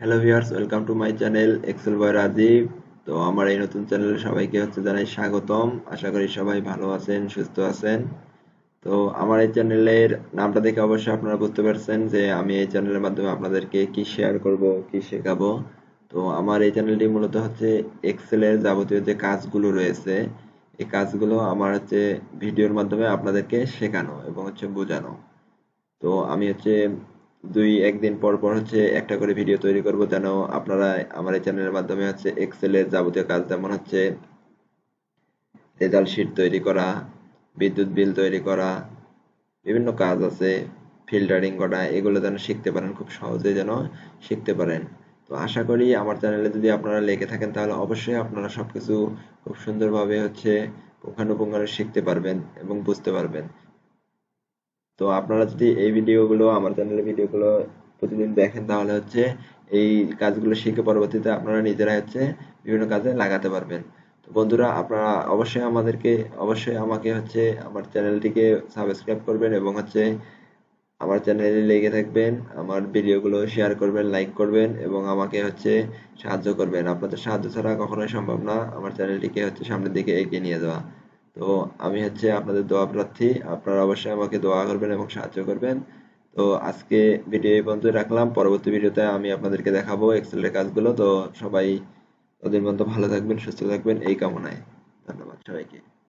Hello viewers, welcome to my channel excel boy Rajib. তো আমার এই নতুন চ্যানেলে সবাইকে জানাই স্বাগতম। আশা করি সবাই ভালো আছেন, সুস্থ আছেন। তো আমার এই চ্যানেলের নামটা দেখে অবশ্যই আপনারা বুঝতে পারছেন যে আমি এই চ্যানেলের মাধ্যমে আপনাদেরকে কি শেয়ার করব, কি শেখাবো। তো আমার এই চ্যানেলটি মূলত এক্সেলের যাবতীয় যে কাজগুলো রয়েছে, এই কাজগুলো আমার ভিডিওর মাধ্যমে আপনাদেরকে শেখানো এবং বোঝানো। তো আমি দুই একদিন পর পর একটা করে ভিডিও তৈরি করব, যেন আপনারা আমার এই চ্যানেলের মাধ্যমে এক্সেলের যাবতীয় কাজ, যেমন রেজাল্ট শিট তৈরি করা, বিদ্যুৎ বিল তৈরি করা, বিভিন্ন কাজ আছে, ফিল্টারিং করা, এগুলো যেন শিখতে পারেন, খুব সহজে যেন শিখতে পারেন। তো আশা করি আমার চ্যানেলে যদি আপনারা লেগে থাকেন তাহলে অবশ্যই আপনারা সবকিছু খুব সুন্দরভাবে পুঙ্খানুপুঙ্খানু শিখতে পারবেন এবং বুঝতে পারবেন। তো আপনারা যদি এই ভিডিওগুলো, আমার চ্যানেলের ভিডিওগুলো প্রতিদিন দেখেন, তাহলে এই কাজগুলো শিখে পরবর্তীতে আপনারা নিজেরাই বিভিন্ন কাজে লাগাতে পারবেন। তো বন্ধুরা, আপনারা অবশ্যই আমাকে আমার চ্যানেলটিকে সাবস্ক্রাইব করবেন এবং আমার চ্যানেলে লেগে থাকবেন, আমার ভিডিওগুলো শেয়ার করবেন, লাইক করবেন এবং আমাকে সাহায্য করবেন। আপনাদের সাহায্য ছাড়া কখনোই সম্ভব না আমার চ্যানেলটিকে সামনের দিকে এগিয়ে নিয়ে যাওয়া। তো আমি আপনাদের দোয়া প্রার্থী। আপনারা অবশ্যই আমাকে দোয়া করবেন এবং সাহায্য করবেন। তো আজকে ভিডিও এই পর্যন্ত রাখলাম। পরবর্তী ভিডিওতে আমি আপনাদেরকে দেখাবো এক্সেলের কাজগুলো। তো সবাই ততদিন পর্যন্ত ভালো থাকবেন, সুস্থ থাকবেন, এই কামনায়। ধন্যবাদ সবাইকে।